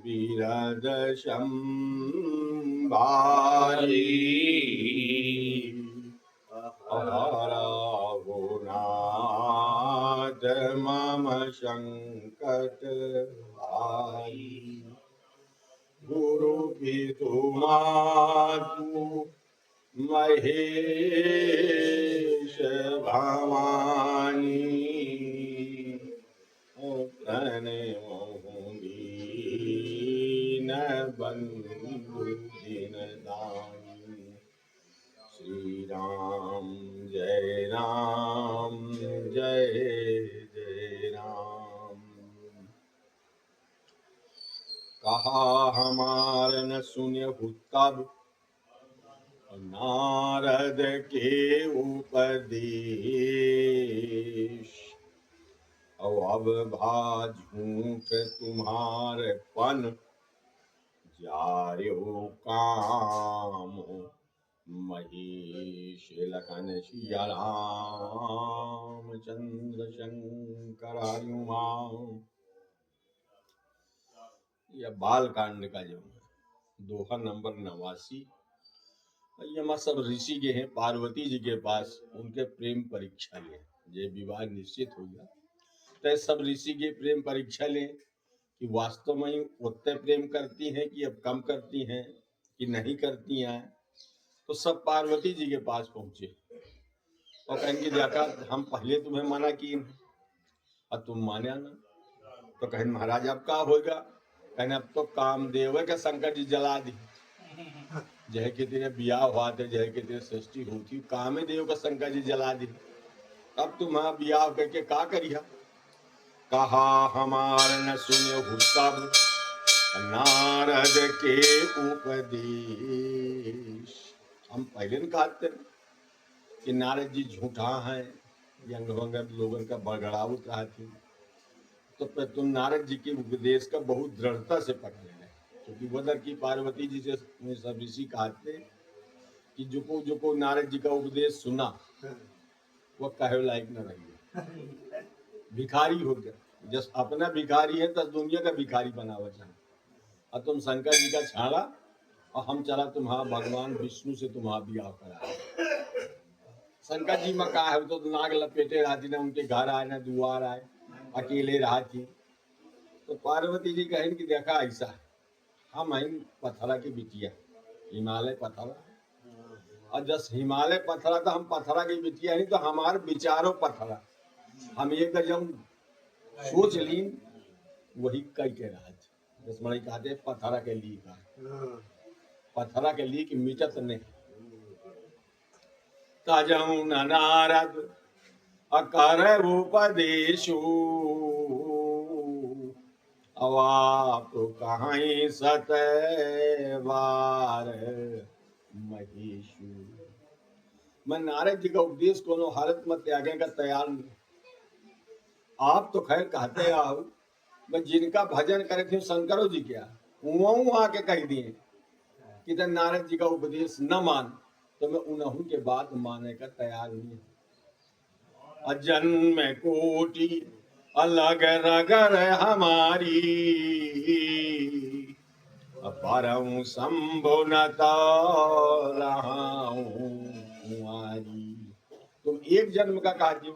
विरद संभारी हरावुनाथ मम संकट भाई। गुरु पितु मातु महेश भवानी प्रणमो दीन बंधु दिन दानी। श्री राम जय जय राम। कहा हमार न सुनहु तब नारद के उपदेश। अब भाझूक तुम्हार पन जार्यो काम। महेश लखन सिया राम चंद्र शंकर हनुमान। यह बाल कांड का जो दोहा नंबर 89। यहाँ सब ऋषि के हैं पार्वती जी के पास, उनके प्रेम परीक्षा ले। ये विवाह निश्चित हो गया तो सब ऋषि के प्रेम परीक्षा ले कि वास्तव में उतने प्रेम करती हैं कि अब कम करती हैं कि नहीं करती हैं। तो सब पार्वती जी के पास पहुंचे और कहेंगे देखा हम पहले तुम्हें मना किए और तुम माने ना। तो कहें महाराज अब क्या होगा? कहने अब तो कामदेव का शंकर जी जला दी। जय के तेरे बियाह हुआ थे, जय के तेरे सृष्टि होती, कामदेव का शंकर जी जला दी। अब तुम्हारा बियाह करके का करिया? कहा हमार न सुनहु तब नारद के उपदेश। हम पहले न कहते कि नारद जी झूठा हैं, यंग लोगों का बड़गड़ाउत रहती। तो तुम नारद जी के उपदेश का बहुत दृढ़ता से पकड़ लें, क्योंकि वदर की पार्वती जी से सब ऋषि कहते कि जो नारद जी का उपदेश सुना वो कहे लायक न रही, भिखारी हो गया। जब अपना भिखारी है तो दुनिया का भिखारी बनावा चाहिए। और तुम शंकर जी का छाड़ा और हम चला तुम्हारा भगवान विष्णु से तुम्हारा बियाह करा। शंकर जी में कहा है तो नाग लपेटे रहती ना, उनके घर आए ना दुआर आए, अकेले रहा थी। तो पार्वती जी कहें कि देखा ऐसा हम हैं पथरा की बिटिया, हिमालय पथरा। और जब हिमालय पथरा तो हम पथरा की बिटिया नहीं, तो हमारे विचारों पथरा। हम एक जब सोच ली वही कई के रहा दसमणी कहते पथरा के लिए का पथरा के लिए कि मिटत नहीं। तजऊ नारद अकर उपदेशु अवाप कहीं सतवार महेशु। मैं नारद जी का उपदेश कोनो हालत में त्यागने का तैयार नहीं। आप तो खैर कहते आओ, मैं जिनका भजन करे थे शंकरों जी क्या वहाँ आके कह दिए कि जब नारद जी का उपदेश न मान तो मैं उन्हों के बाद मानने का तैयार नहीं। जन्म कोटि अलग रगर हमारी परम शंभु न तुम्हारी। तुम एक जन्म का काजी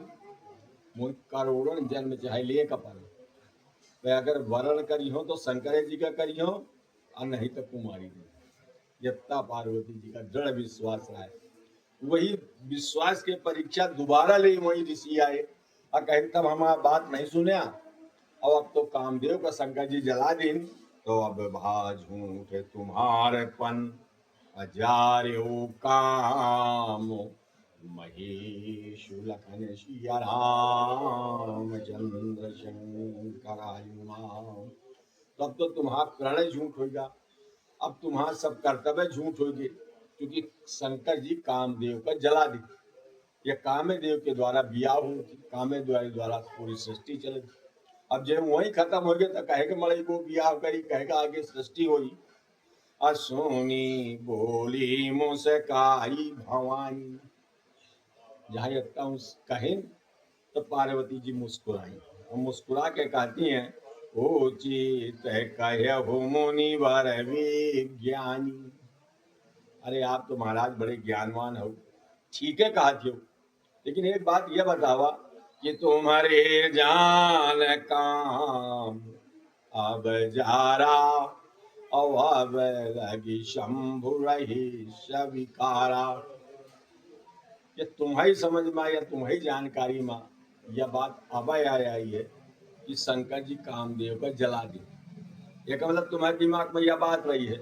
करोड़ों जन्म चाहे ले का पर अगर वर्ण करी हो तो शंकर जी का करी हो और नहीं तो कुमारी जी। यत्ता पार्वती जी का दृढ़ विश्वास है। वही विश्वास के परीक्षा दोबारा ले वही ऋषि आए और कहे तब हमारा बात नहीं सुने और अब तो कामदेव का शंकर जी जला दिन। तो अब भाझूठ तुम्हारे पन अजार्यो काम। महेश लखन सिया राम चंद्र शंकर हनुमान। तब तो तुम्हारा प्रणय झूठ होगा, अब तुम्हारा सब कर्तव्य झूठ होगी, क्योंकि शंकर जी कामदेव का जला दी। यह कामदेव के द्वारा बिया हुई थी, कामदेव द्वारा पूरी सृष्टि चली। अब जब वही खत्म हो गया तो कहेगा मड़ई को बियाह करी, कहेगा आगे सृष्टि हुई। असोनी बोली मुस्काई भवानी। जहाँ कहें तो पार्वती जी मुस्कुराई और मुस्कुरा के कहती हैं उचित कहु मुनिवर विज्ञानी। अरे आप तो महाराज बड़े ज्ञानवान हो, ठीक है कहा थियो, लेकिन एक बात यह बतावा कि तुम्हारे जान काम अब जारा और अब लगी शंभु रही सविकारा। ये तुम्हारी समझ में या तुम्हारी जानकारी में यह बात अब आई है कि शंकर जी कामदेव को जला दिए। एक मतलब तुम्हारे दिमाग में यह बात रही है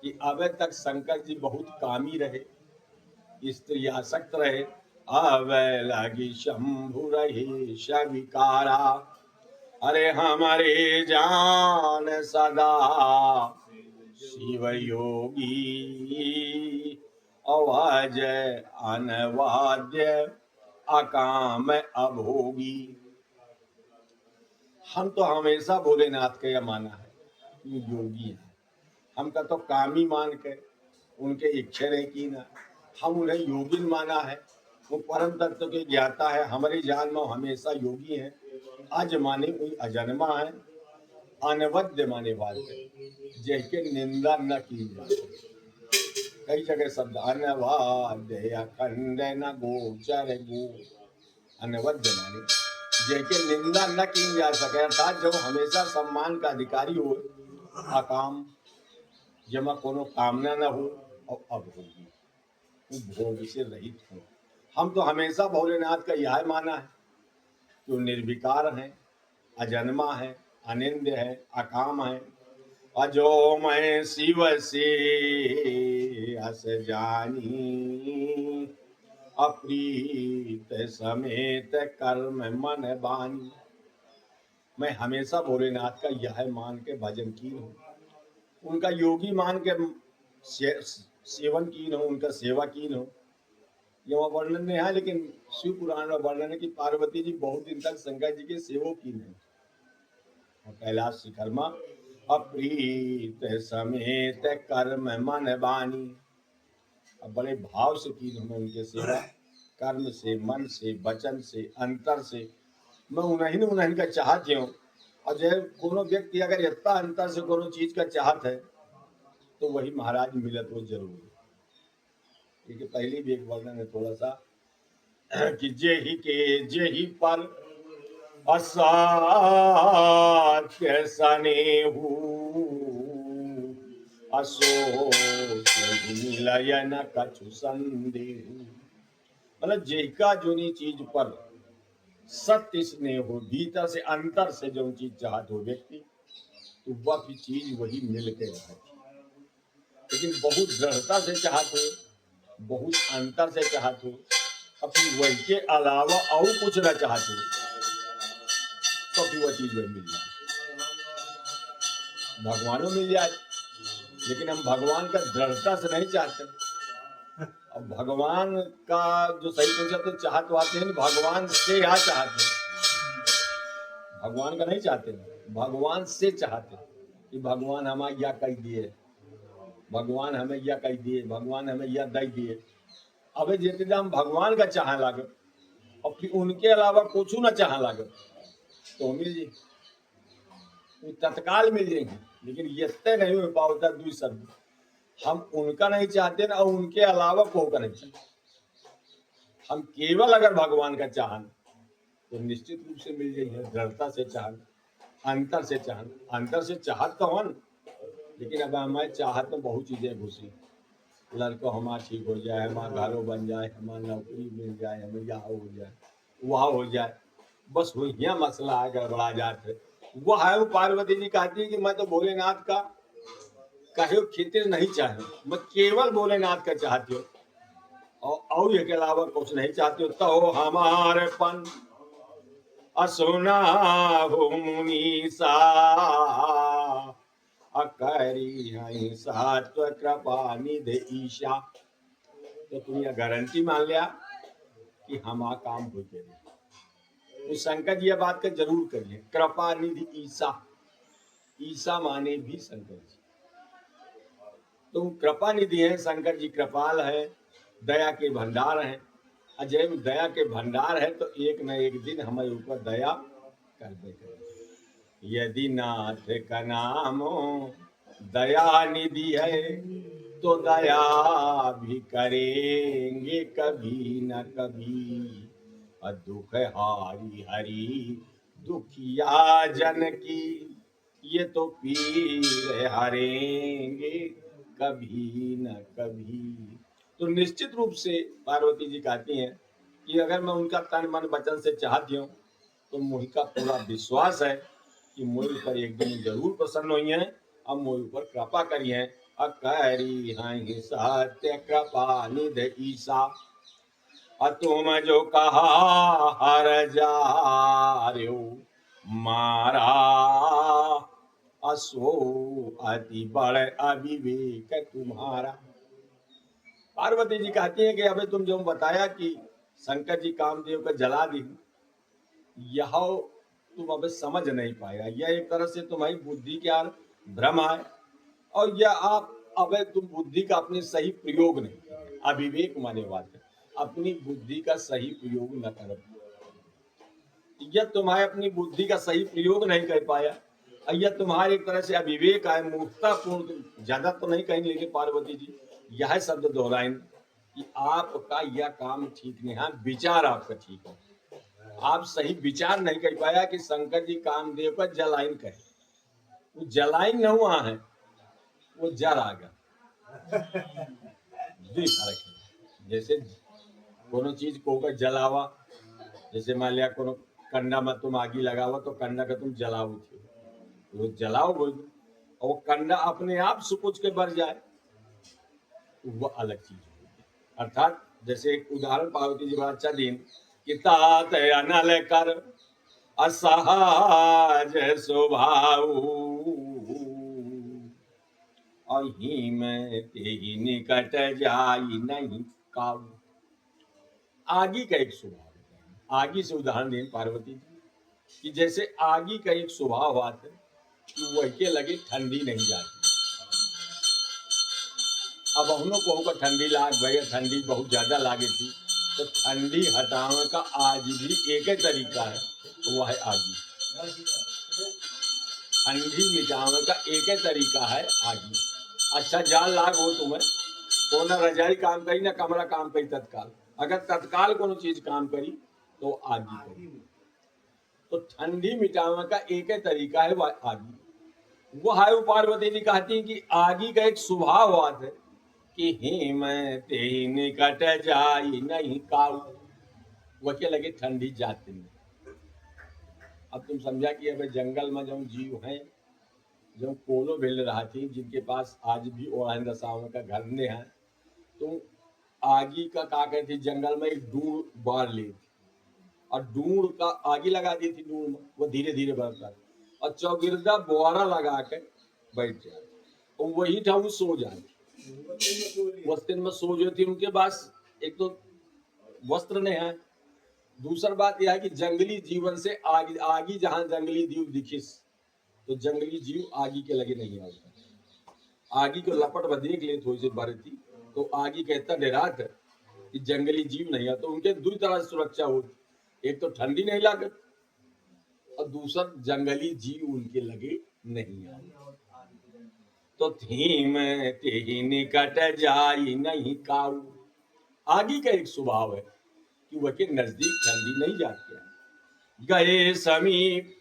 कि अब तक शंकर जी बहुत कामी रहे, स्त्री आसक्त रहे, अब लगी शंभु रही सविकारा। अरे हमारे जान सदा शिव योगी अवाज अनवाद्य अकाम अभोगी। हम तो हमेशा भोलेनाथ का यह माना है कि योगी है, हमका तो कामी मान के उनके इच्छा नहीं की ना, हम उन्हें योगिन माना है। वो परम तत्व के ज्ञाता है, हमारी जान में हमेशा योगी है। अज माने कोई अजन्मा है, अनवद्य माने बात है जिसके निंदा न की जाए। कई जगह शब्द अनवाद्य अखंड न गोचर गो, अनवद्य माने जिसके निंदा न की जा सके, अर्थात जो हमेशा सम्मान का अधिकारी हो, अकाम जमा कोनो कामना न हो और अभोगी, वो भोग से रहित हो। हम तो हमेशा भोलेनाथ का यह माना है कि वो निर्विकार है, अजन्मा है, अनिंद्य है, अकाम है। अजो मैं शिव से अस जानी अप्रीत समेत कर्म मन बानी। मैं हमेशा भोलेनाथ का यह मान के भजन की हूँ, उनका योगी मान के सेवन की हूँ, उनका सेवा की हूँ। ये वहाँ वर्णन नहीं है, लेकिन शिव पुराण में वर्णन है कि पार्वती जी बहुत दिन तक शंकर जी के सेवक की नहीं, और कैलाश शिखर में अप्रीत समेत कर्म मन बानी। अब बड़े भाव से की हूँ उनके सेवा, कर्म से, मन से, वचन से, अंतर से। मैं उन्हीं का चाहती हूँ। और जब कोनो व्यक्ति अगर इतना अंतर से कोनो चीज का चाहत है तो वही महाराज मिलत वो जरूर है। क्योंकि पहले भी एक वर्णन है थोड़ा सा कि जे ही पर असाध्य स्नेहु अशोक मिलयन कछु संदेहु। मतलब जेका जोनी चीज पर सत्य स्नेह हो, भीतर से अंतर से जो चीज चाहत हो व्यक्ति, तो वह भी चीज वही मिल के रहती। लेकिन बहुत दृढ़ता से चाहत हो, बहुत अंतर से चाहत हो, अपनी वही के अलावा और कुछ न चाहत हो, तो फिर वह चीज वही मिल जाए। भगवानों मिल जाए, लेकिन हम भगवान का दृढ़ता से नहीं चाहते। अब भगवान का जो सही पूछा तो चाहत आते हैं, भगवान से यहाँ चाहते हैं, भगवान का नहीं चाहते, भगवान से चाहते कि भगवान हमें यह कह दिए, भगवान हमें यह कह दिए, भगवान हमें यह दे दिए। अब जितने हम भगवान का चाह लागे और फिर उनके अलावा कुछ न चाह लागे तो मिल जाए, तत्काल मिल जाएंगे। लेकिन ये नहीं हो पाता दूसरी शब्द, हम उनका नहीं चाहते ना और उनके अलावा को का नहीं चाहते। हम केवल अगर भगवान का चाहन तो निश्चित रूप से मिल जाएंगे। दृढ़ता से चाहन, अंतर से चाहन, अंतर से चाहत तो हन, लेकिन अब हमारे चाहत में बहुत चीजें घुसी। लड़का हमारा ठीक हो जाए, हमारा घरों बन जाए, हमारा नौकरी मिल जाए, हमें यहाँ हो जाए, वहाँ हो जाए, बस वही मसला है, गड़बड़ा जाते। वह है वो पार्वती जी कहती है कि मैं तो भोलेनाथ का कहे खितिर नहीं चाहती, मैं केवल भोलेनाथ का चाहती हूँ और ये के अलावा कुछ नहीं चाहती हूँ। तो हमारे पन असुना हो मुनीसा अकरी सात्व कृपा निधि ईशा। तो तुम यह गारंटी मान लिया कि हम आ काम हो गए, तो शंकर जी यह बात का जरूर करिए। कृपा निधि ईशा, ईशा माने भी शंकर जी। तो कृपा निधि है, शंकर जी कृपाल है, दया के भंडार है। जब दया के भंडार है तो एक न एक दिन हमारे ऊपर दया कर दे। यदि नाथ का नाम दया निधि है तो दया भी करेंगे कभी न कभी। और दुख हारी हरि दुखिया जन की, ये तो पीर हरेंगे कभी न कभी। तो निश्चित रूप से पार्वती जी कहती हैं कि अगर मैं उनका तन मन वचन से चाहती हूँ तो मुझ का पूरा विश्वास है कि मुझ पर एक दिन जरूर प्रसन्न हुई हैं और मुझ पर कृपा करी हैं। अकरी हैं सत्य कृपा निध ईसा, तुम जो कहा हर जा रहे मारा, असो अति बड़ अविवेक तुम्हारा। पार्वती जी कहती हैं कि अबे तुम जो बताया कि शंकर जी कामदेव को जला दी, यह तुम अब समझ नहीं पाया। यह एक तरह से तुम्हारी बुद्धि का भ्रम है, और यह आप अब तुम बुद्धि का अपने सही प्रयोग नहीं, अविवेक माने बात है, अपनी बुद्धि का सही प्रयोग न कर, यह तुम्हारे अपनी बुद्धि का सही प्रयोग नहीं कर पाया, यह तुम्हारे एक तरह से अविवेक है, मूर्खता पूर्ण। ज्यादा तो नहीं कहेंगे लेकिन पार्वती जी यह शब्द दोहराएंगे कि आपका यह काम ठीक नहीं है, विचार आपका ठीक है, आप सही विचार नहीं कर पाया कि शंकर जी कामदेव का जलाइन कहे। वो जलाइन न हुआ है, वो जर आ गया। फर्क है। जैसे कोनो चीज को का जलावा, जैसे मान लिया कोनो कंडा में तुम आगी लगावा तो कंडा का तुम जलाओ थे, वो जलाओ बोल, और वो कंडा अपने आप सुकुच के बढ़ जाए, वो अलग चीज होगी। अर्थात जैसे एक उदाहरण पार्वती जी बड़ा अच्छा दिन कि तात अनल कर असहज स्वभाव, अही में तेहि निकट जाई नहीं काऊ। आगी का एक स्वभाव है, आगी से उदाहरण दें पार्वती जी कि जैसे आगी का एक स्वभाव आता है कि वह के लगे ठंडी नहीं जाती। अब हम लोग को ठंडी लाग भैया, ठंडी बहुत ज्यादा लागे थी, तो ठंडी हटाने का आज भी एक ही तरीका है, वह है आगी। ठंडी मिटाने का एक ही तरीका है आगी। अच्छा जान लाग हो तुम्हें, को ना रजाई काम करी ना कमरा काम करी तत्काल, अगर तत्काल कोनो चीज काम करी तो आगी करी। तो ठंडी मिटाने का एक ही तरीका है वह आगी। वो है पार्वती जी कहती है कि आगी का एक स्वभाव बात है कि हिम ते निकट जाई नहीं काऊ, वह के लगे ठंडी जाती नहीं। अब तुम समझा कि अब जंगल में जो जीव हैं, जो कोनो भेल रहा थी, जिनके पास आज भी ओढ़न दशाओं का घर ने है, तो आगी का का कहती जंगल में एक डूर बार ली थी और डूर का आगी लगा दी थी, डूर में वो धीरे धीरे बढ़ता और चौगिरदा बोरा लगा के बैठ जाए और वही था वो सो जाए। वस्त्र में सो जाती उनके पास एक तो वस्त्र नहीं है, दूसरी बात यह है कि जंगली जीवन से आगी, आगी जहां जंगली जीव दिखिस तो जंगली जीव आगी के लगे नहीं आता। आगी को लपट में देख ले थोड़ी सी बढ़ती तो आगी का इतना डरात है कि जंगली जीव नहीं है, तो उनके दो तरह से सुरक्षा होती, एक तो ठंडी नहीं लागत और दूसरा जंगली जीव उनके लगे नहीं आए। तो थीम तेहि निकट जाई नहीं काऊ। आगी का एक स्वभाव है कि वह के नजदीक ठंडी नहीं जाती है। गए समीप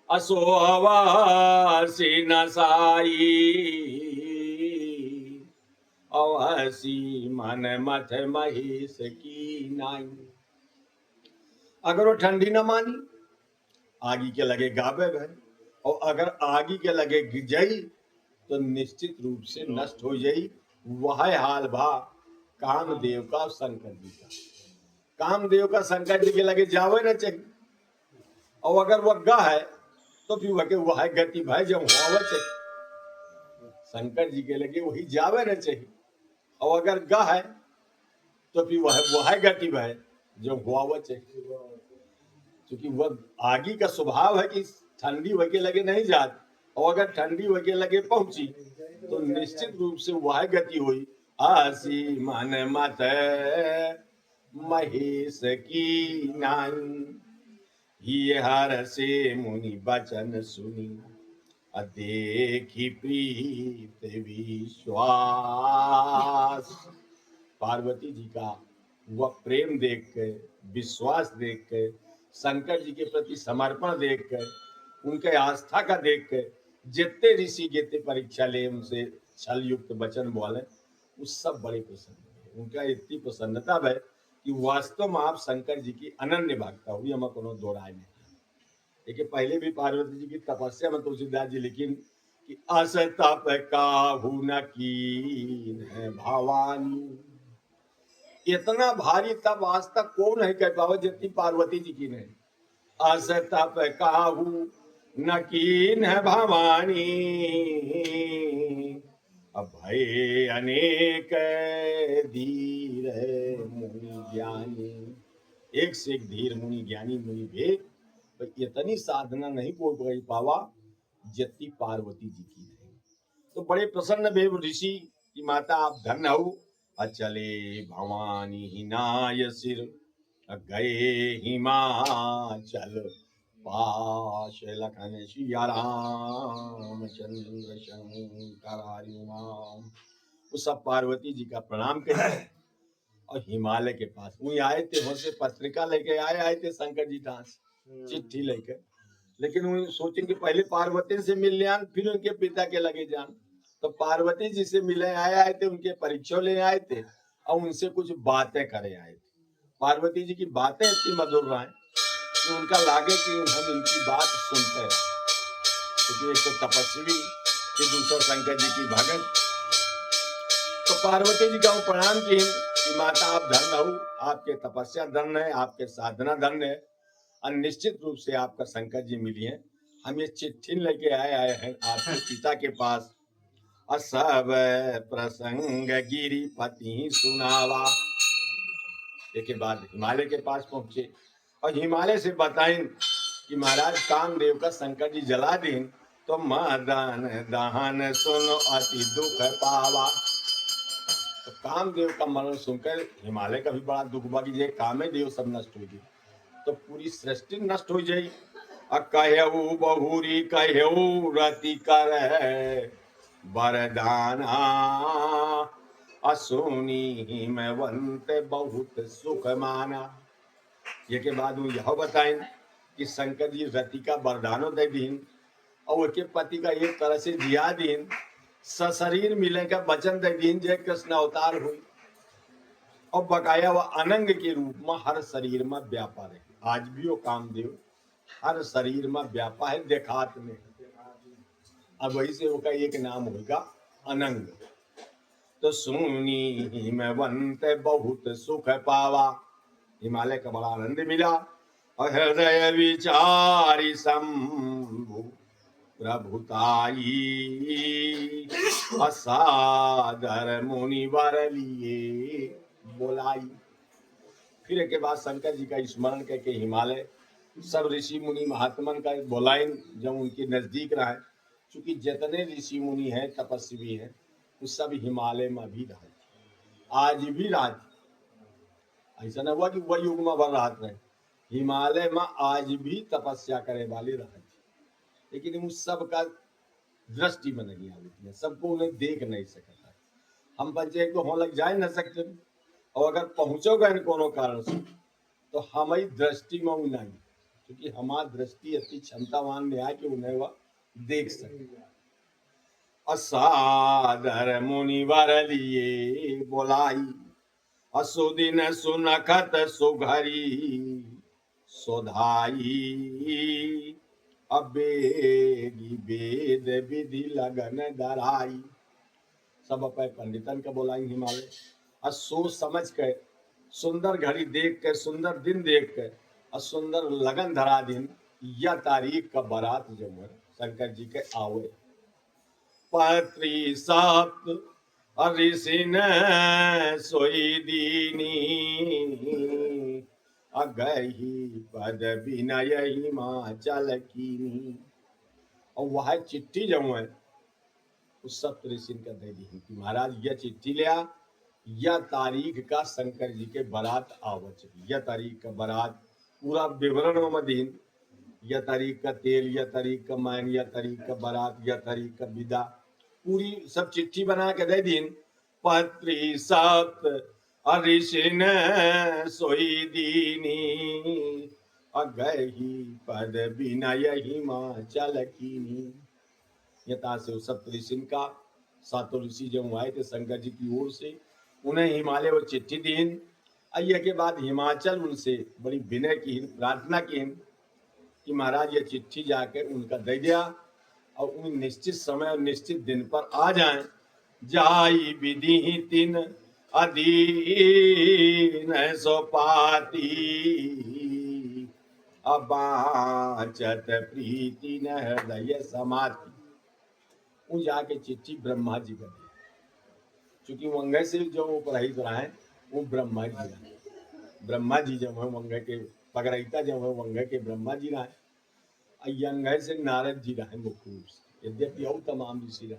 असोवासी नसाई, अवसी मन मथ महेश की नाई। अगर वो ठंडी न मानी, आगी के लगे गाबे भय, और अगर आगी के लगे गिजई तो निश्चित रूप से नष्ट हो जाई। वह हाल भा कामदेव का शंकर जी का। कामदेव का शंकर जी के लगे जावे न चाहिए, और अगर वह गा है तो फिर वह गति भाई जब हुआ चाहिए, शंकर जी के लगे वही जावे न चाहिए, और अगर गा है तो फिर वह गति भाई जब हुआ चाहिए। क्योंकि वह आगी का स्वभाव है कि ठंडी वह के लगे नहीं जाती, और अगर ठंडी वह के लगे पहुंची तो निश्चित रूप से वह गति हुई। आसी मन मत महेश की नाई। ही हर से मुनि बचन सुनी, देखी प्रीत विश्वास। पार्वती जी का वह प्रेम देख कर, विश्वास देख कर, शंकर जी के प्रति समर्पण देख कर, उनके आस्था का देख कर, जितने ऋषि जितने परीक्षा ले उनसे छल युक्त वचन बोले, वो सब बड़े प्रसन्न हुए। उनका इतनी प्रसन्नता है कि वास्तव में आप शंकर जी की अनन्य भक्ता हुई, हमें कोनो दो राय नहीं। देखिए पहले भी पार्वती जी की तपस्या में तुलसीदास जी लिखी कि अस तप काहू न कीन है भवानी। इतना भारी तप आज तक कौन नहीं कर पावा जितनी पार्वती जी की नहीं। अस तप काहू न कीन है भवानी, अब भय अनेक धीर मुनि ज्ञानी। एक से एक धीर मुनि ज्ञानी मुनि भेद, पर इतनी साधना नहीं कोई कर पावा जितनी पार्वती जी की नहीं। तो बड़े प्रसन्न भेव ऋषि की माता आप धन्य हो। अचले भवानी हिनाय सिर, गए हिमाचल पाश, लखन सिया राम चंद्र शंकर हरिओम। वो सब पार्वती जी का प्रणाम करते और हिमालय के पास वही आए थे, वहां से पत्रिका लेके आए थे शंकर जी दास, चिट्ठी लेकर। लेकिन वो सोचे कि पहले पार्वती से मिल जान, फिर उनके पिता के लगे जान। तो पार्वती जी से मिले आए थे, उनके परीक्षा ले आए थे और उनसे कुछ बातें करे आए थे। पार्वती जी की बातें इतनी मधुर रहे कि उनका लागे कि हम इनकी बात सुनते हैं, क्योंकि एक तो तपस्वी, फिर दूसरा शंकर जी की भगत। तो पार्वती जी का वो प्रणाम की कि माता आप धन्य हो, आपके तपस्या धन्य है, आपके साधना धन्य है, और निश्चित रूप से आपका शंकर जी मिली है। हम ये चिट्ठी लेके आए हैं आपके पिता के पास। सब प्रसंग गिरिपति सुनावा। के बाद हिमालय के पास पहुंचे और हिमालय से बताएं कि महाराज कामदेव का शंकर जी जला दीन, तो मदन दहन सुनो अति दुख पावा। तो कामदेव का मरण सुनकर हिमालय का भी बड़ा दुख हुआ कि ये कामदेव सब नष्ट हो गए, तो पूरी सृष्टि नष्ट हो जाई। कहऊ बहुरी कहऊ रति कर वरदाना, असुनी में वंत बहुत सुख माना। ये के बाद वो यह बताएं कि शंकर जी रति का वरदानो दे दीन और उसके पति का एक तरह से जिया दीन, सशरीर मिले का वचन दे दीन, जय कृष्ण अवतार हुई और बकाया वह अनंग के रूप में हर शरीर में व्यापा रहे। आज भी वो कामदेव हर शरीर में व्यापा है, देखात में। अब वही से उसका एक नाम होगा अनंग। तो सुनी में वंत बहुत सुख पावा, हिमालय का बड़ा आनंद मिला। और हृदय विचारी शंभु प्रभुताई, असादर मुनि वर लिए बोलाई। फिर के बाद शंकर जी का स्मरण करके हिमालय सब ऋषि मुनि महात्मन का बोलाइन, जब उनके नजदीक रहे। चूंकि जितने ऋषि मुनि हैं तपस्वी हैं वो सब हिमालय में भी रहे, आज भी रात। ऐसा न हुआ कि वह युग में वर रात रहे, हिमालय में आज भी तपस्या करे वाले रहे, लेकिन उस सब का दृष्टि में नहीं आती है, सबको उन्हें देख नहीं सकता। हम बच्चे को हो लग जाए न सकते, और अगर पहुंचोगे इन कोनो कारण से तो हमारी दृष्टि में नहीं, क्योंकि हमारी दृष्टि इतनी क्षमतावान नहीं है कि उन्हें वह देख सके। असादर मुनिवर लिए बोलाई, असुदिन सुनखत सुघरी सोधाई, अबेगी वेद विधि लगन दराई। सब अपने पंडितन का बोलाई हिमालय, और सोच समझ कर सुंदर घड़ी देख कर, सुंदर दिन देख कर और सुंदर लगन धरा दिन, यह तारीख का बारात जब है शंकर जी के आवे। पत्री सप्त ऋषि न सोई दीनी, अगही पद विनय हिमाचल कीनी। और वह चिट्ठी जब है उस सप्त ऋषि का दे दी कि महाराज यह चिट्ठी लिया, यह तारीख का शंकर जी के बारात आवच, यह तारीख का बारात पूरा विवरण में दीन या तारीख का तेल, या तारीख का मैन, या तारीख का बारात, या तारीख का विदा, पूरी सब चिट्ठी बना के दे दिन। पत्री सत ऋषिन सोई दीनी, अगही पद विनय हिमाचल कीनी। यथा से उस सप्त ऋषिन का, सातों ऋषि जब आए थे शंकर जी की ओर से, उन्हें हिमालय वो चिट्ठी दीन। आइए के बाद हिमाचल उनसे बड़ी विनय की प्रार्थना की कि महाराज ये चिट्ठी जाकर उनका दे दिया और उन निश्चित समय और निश्चित दिन पर आ जाएं। जाई विधि तीन अधीन सोपाती, अबाचत प्रीति न हृदय समाति। वो जाके चिट्ठी ब्रह्मा जी का दी, क्योंकि वंगे से जो उपरहित रहे वो ब्रह्मा जी रहे। ब्रह्मा जी जब है वंगे के पगरहिता, जब है वंगे के ब्रह्मा जी रहे, यंगे से नारद जी रहे मुख्य रूप से, यद्यपि और तमाम ऋषि रहे,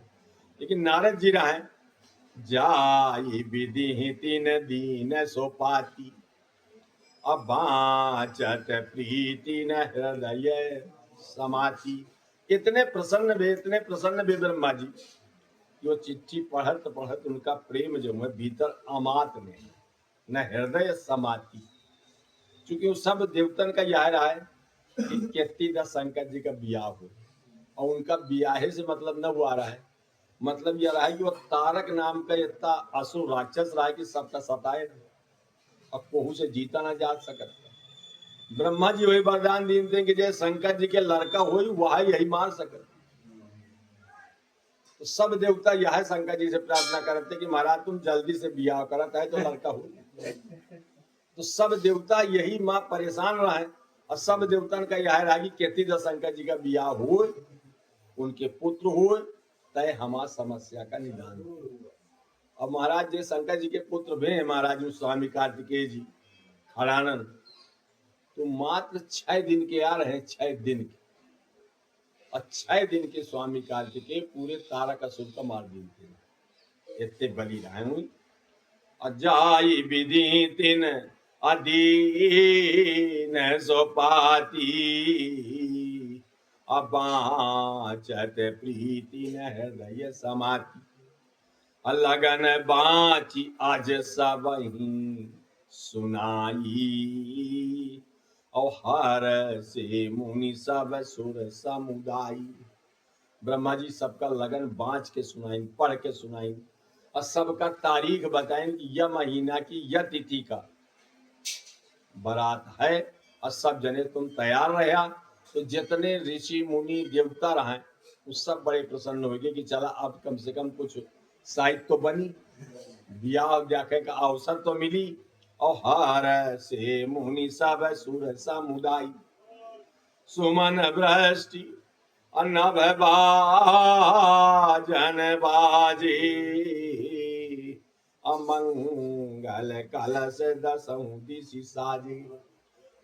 लेकिन नारद जी रहे। जाई विधि तीन दीन सोपाती, अबाचत प्रीति न हृदय समाति। इतने प्रसन्न वे ब्रह्मा जी, जो चिट्ठी पढ़त पढ़त उनका प्रेम जो है भीतर अमात नहीं, न हृदय समाति। क्योंकि वो सब देवतन का यह रहा है कि केती दस शंकर जी का ब्याह हो, और उनका ब्याहे से मतलब न हुआ रहा है, मतलब यह रहा है कि वो तारक नाम का इतना असुर राक्षस रहा है कि सबका सताए, अब कोहू से जीता ना जा सकता। ब्रह्मा जी वही वरदान दीनते कि जैसे शंकर जी के लड़का हो वह यही मार सकते। तो सब देवता यह शंकर जी से प्रार्थना करते कि महाराज तुम जल्दी से ब्याह करता है तो लड़का हो। तो सब देवता यही माँ परेशान रहे, और सब देवतन का यह रहा कि केती दस शंकर जी का ब्याह हो, उनके पुत्र हो, तय हमार समस्या का निदान हो। अब महाराज जी शंकर जी के पुत्र भी महाराज स्वामी कार्तिकेय जी खड़ानंद, तो मात्र 6 दिन के आ रहे हैं, 6 दिन के, और 6 दिन के स्वामी कार्तिकेय पूरे तारक असुर का मार देते, इतने बलि रहे हुई। अजाई विधि तीन अधीन सोपाती, अबाचत प्रीति न हृदय समाति। लगन बाची आज सब ही सुनाई, और हर से मुनि सब सुर समुदायी। ब्रह्मा जी सबका लगन बाँच के सुनाई, पढ़ के सुनाई, और सबका तारीख बताएं कि यह महीना की यह तिथि का बारात है, और सब जने तुम तैयार रहा। तो जितने ऋषि मुनि देवता रहे वो सब बड़े प्रसन्न हो गए कि चला अब कम से कम कुछ साहित्य तो बनी, ब्याह देखे का अवसर तो मिली। और हर से मुनि सब सुर समुदाय, सुमन वृष्टि नभ बाजन बाजे, अमंगल कलश दसहु दिशि साजे।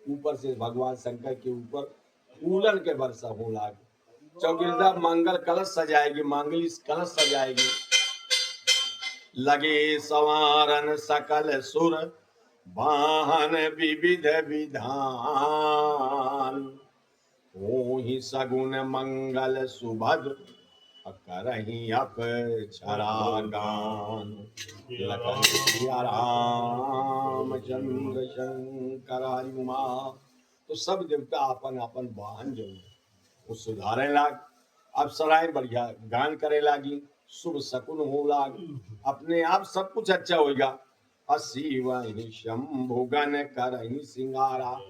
ऊपर से भगवान शंकर के ऊपर फूलन के वर्षा हो लागे, चौगिरदा मंगल कलश सजाएगी, मांगली कलश सजाएगी। लगे संवारन सकल सुर वाहन विविध विधान, ओहि सगुन मंगल सुभद्र करही अक्षरा गान। लखन सिया राम चंद्र शंकर उमा। तो सब देवता अपन अपन वाहन जो वो सुधारे लाग, अप्सराएं बढ़िया गान करे लागी, शुभ शकुन हो लाग, अपने आप सब कुछ अच्छा होगा। असी वही शंभु गण करही सिंगारा।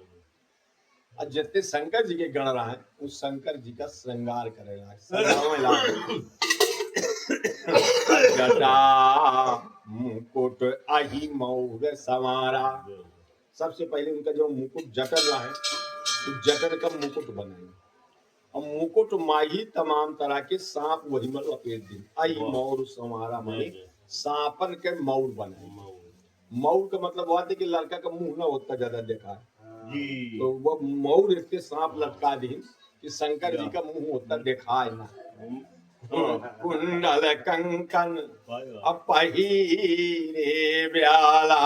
और जितने शंकर जी के गण रहे हैं उस शंकर जी का श्रृंगार करेगा, जटा मुकुट आही मौर सवारा। सबसे पहले उनका जो मुकुट जटर रहा है तो जटर का मुकुट बनाएंगे, और मुकुट माही तमाम तरह के सांप वही में लपेट दी। आई मौर सवारा माने सांपन के मौर बनाए। मौर का मतलब हुआ था कि लड़का का मुंह ना होता ज्यादा देखा है, तो वो मौर इसके सांप लटका दी कि शंकर जी का मुंह होता देखा है ना। कुंडल कंकन अपहीरे ब्याला,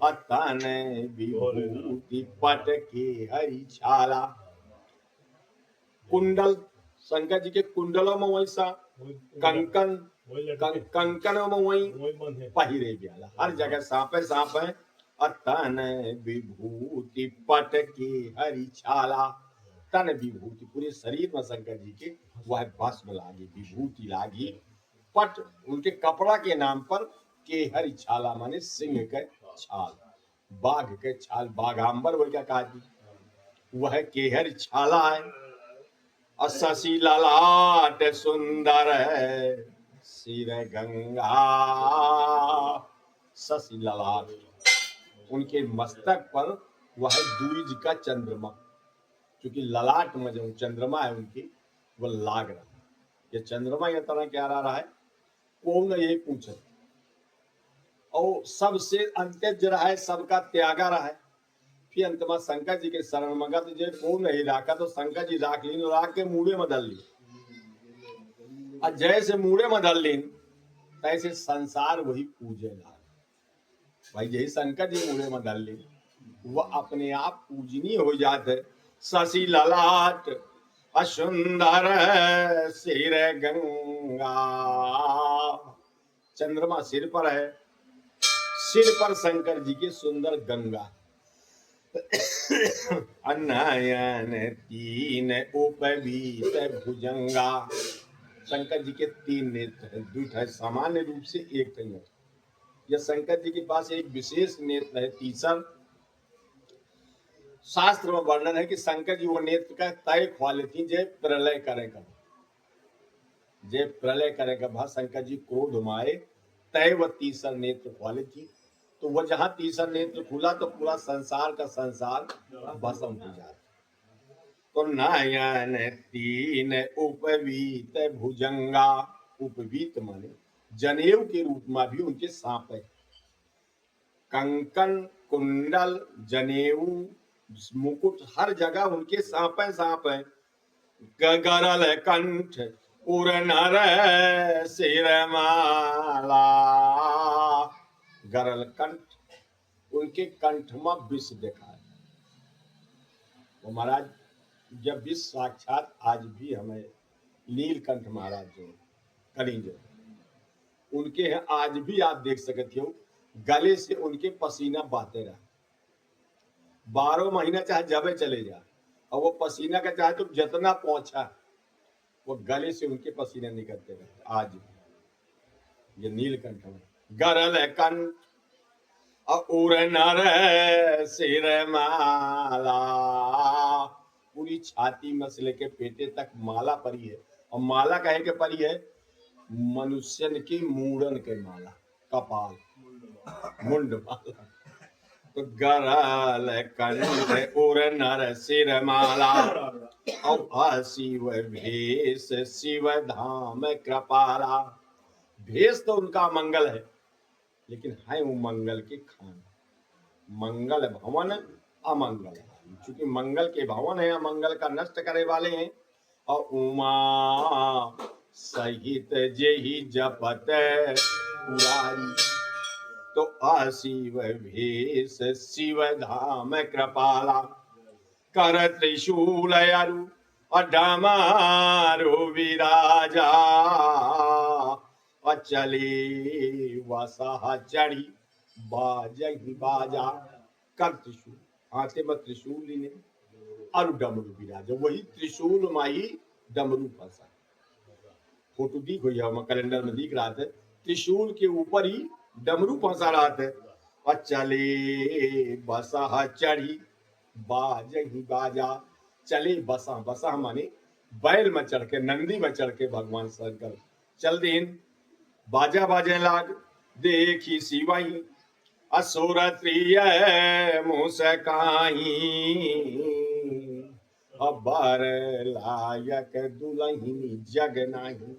अतन विभूति पट के हरि छाला। कुंडल, शंकर जी के कुंडलों में वैसा, कंकन कंकनों में वही पहिरे ब्याला, हर जगह सांपे सांप है। अतन विभूति पट के हरि छाला। तन विभूति, पूरे शरीर में शंकर जी के वह भस्म लागी, विभूति लागी। पट उनके कपड़ा के नाम पर, के हरि छाला माने सिंह के छाल, बाघ के छाल, बाघांबर वही का कहा जी, वह केहर छाला है। और शशि ललाट सुंदर है सिर गंगा। शशि ललाट, उनके मस्तक पर वह द्विज का चंद्रमा, क्योंकि ललाट में जो चंद्रमा है उनकी, वो लाग रहा है। ये चंद्रमा यह तरह क्या रहा है, कौन यही पूछे, और सबसे अंत्यज रहा है, सबका त्यागा रहा है। फिर अंत में शंकर जी के शरण मंगा तो जे कौन नहीं राखा, तो शंकर जी राख लीन, राख के मूड़े में धल ली। और जैसे मूड़े में धल लीन, तैसे संसार वही पूजे लाग भाई। यही शंकर जी मूड़े में धल लीन, वह अपने आप पूजनीय हो जाते। शशि ललाट असुंदर सिर गंगा। चंद्रमा सिर पर है, सिर पर शंकर जी की सुंदर गंगा। अनयन तीन उपवीत भुजंगा। शंकर जी के तीन नेत्र हैं, द्वित है, सामान्य रूप से एक नेत्र। यह शंकर जी के पास एक विशेष नेत्र है, तीसर। शास्त्र में वर्णन है कि शंकर जी वो नेत्र का तय ख्वाले थी, जय प्रलय करेगा, जय प्रलय करेगा भा शंकर जी क्रोध माए, तय व तीसर नेत्र ख्वाले थी। तो वह जहां तीसर नेत्र खुला तो पूरा संसार का संसार भस्म हो जाता। तो नयन तीन उपवीत भुजंगा। उपवीत माने जनेऊ के रूप में भी उनके सांप है। कंकन, कुंडल, जनेऊ, मुकुट, हर जगह उनके सांप है, सांप है। गरल कंठ उर नर सिर माला। गरल कंठ, उनके कंठ में विष देखा है। वो महाराज जब विष साक्षात आज भी हमें नीलकंठ महाराज जो करी जो उनके हैं, आज भी आप देख सकते हो, गले से उनके पसीना बहते रहा। 12 महीना चाहे जबे चले जा, और वो पसीना का चाहे तो जितना पहुंचा, वो गले से उनके पसीने निकलते रहते आज भी। ये नीलकंठ में गरल कंठ और नर सिर माला। पूरी छाती में से लेके पेटे तक माला परी है। और माला कहे के परी है, मनुष्य की मूड़न के माला, कपाल मुंड माला। तो गरल कंठ और नर सिर माला। और शिव भेष शिव धाम कृपाला। भेष तो उनका मंगल है, लेकिन है वो मंगल के खान। मंगल भवन अमंगल, क्योंकि मंगल के भवन है, अमंगल का नष्ट करे वाले हैं। और उमा सहित जेहि जपत पुरारी। तो अशिव भेष शिव धाम कृपाला। कर त्रिशूल अरु अडमारो विराजा। अचले वसह चढ़ी बाजहि बाजा। कर त्रिशूल, हाथे में त्रिशूल लीने, और डमरू विराजा। वही त्रिशूल माही डमरू फंसा। फोटो दिख हुई है, कैलेंडर में दिख रहा था, त्रिशूल के ऊपर ही डमरू फंसा रहा था। अचले बसह चढ़ी बाजहि बाजा। चले बसा, बसा माने बैल में चढ़ के, नंदी में चढ़ के भगवान शंकर चल दिन। बाजा बाजे लाग देखी शिवाई। असुर त्रिय मुस्काई। अबर लायक दुल्हनी जग नाही।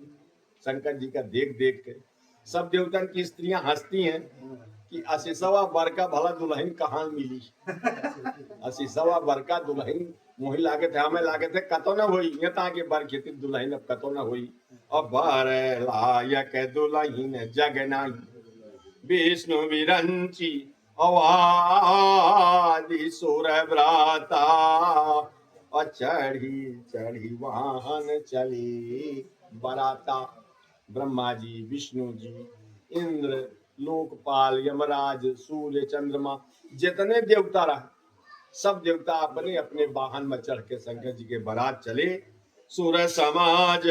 शंकर जी का देख देख के सब देवतन की स्त्रियां हंसती हैं कि अशीसवा बरका भला दुल्हन कहाँ मिली। अशीसवा बरका दुल्हन मोहि लागे थे, हमें लागे थे कतो न होई, ये ताके बर खेती दुल्हन अब कतो न होई। अब बर लायक दुल्हन जग नाही। विष्णु विरंची अवादि सुर भ्राता और चढ़ी चढ़ी वाहन चली बराता। ब्रह्मा जी, विष्णु जी, इंद्र, लोकपाल, यमराज, सूर्य, चंद्रमा, जितने देवता रहे, सब देवता अपने अपने वाहन में चढ़ के शंकर जी के बारात चले। सुर समाज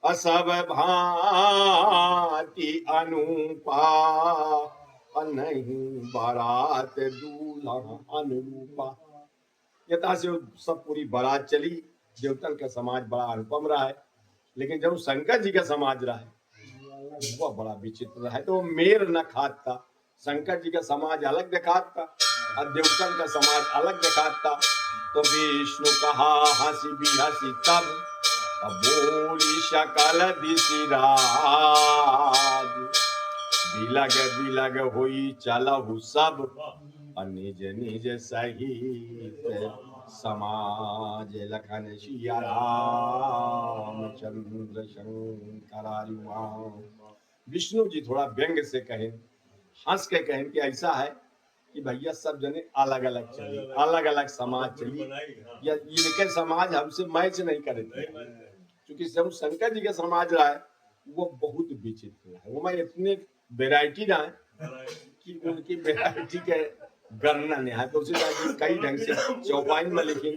असब भांति अनुपा, नहीं बारात दूल्हा अनुरूपा। यथा से सब पूरी बारात चली। देवतन का समाज बड़ा अनुपम रहा है, लेकिन जब शंकर जी का समाज रहा है वह बड़ा विचित्र रहा है। तो मेर न खात था। शंकर जी का समाज अलग दिखात था और देवतन का समाज अलग दिखात था। तो विष्णु कहा हंसी भी हंसी तब, अब बोली शकल दिशि राज। बिलग बिलग हुई चलहु सब, और निज निज सहित समाज। लखन सिया रामचंद्र शंकर। विष्णु जी थोड़ा व्यंग से कहें, हंस के कहें कि ऐसा है कि भैया सब जने अलग अलग चली, अलग अलग समाज चली, या इनके समाज हमसे मैच नहीं करे थे। क्योंकि जब शंकर जी का समाज रहा है वो बहुत विचित्र है। वो मैं इतने वेराइटी रहा है कि उनकी वेराइटी के गणना नहीं है। तुलसीदास जी कई ढंग से चौपाई में लिखी,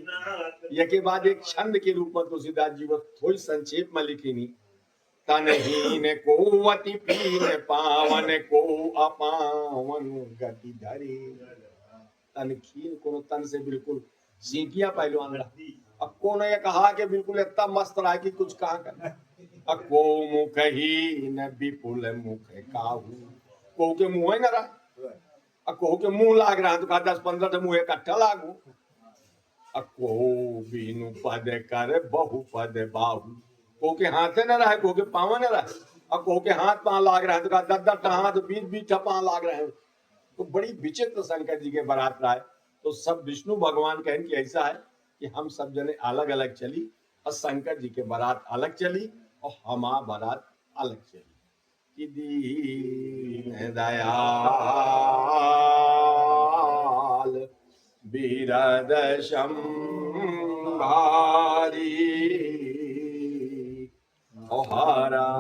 एक के बाद एक छंद के रूप में तुलसीदास जी वो थोड़ी संक्षेप में लिखी नहीं। तनहीन को अति पीन पावन को अपावन गति धरे। तनखीन को तन से बिल्कुल सीटियां पहलवान रहा। अब को ने कहा कि बिल्कुल इतना मस्त रहा कि कुछ कहा कर। को मुख ही न विपुल मुख काहू, को के मुंह ही न रहा। को के मुंह लाग रहा है तो कहा 10-15 मुंह इकट्ठा लागू। को बीनु पद कर बहु पद बाहू, को के हाथे न रहा, को के पाँव न रहा। और को के हाथ पाँव लाग रहा है तो कहा 10-10 हाथ 20-20 पाँव लाग रहे हैं। तो बड़ी विचित्र शंकर जी के बारात रहा है। तो सब विष्णु भगवान कहें कि ऐसा है कि हम सब जने अलग अलग चली और शंकर जी के बारात अलग चली और हमारा बारात अलग चली। कि दीन दयाल बिरद शंभारी, ओ हरा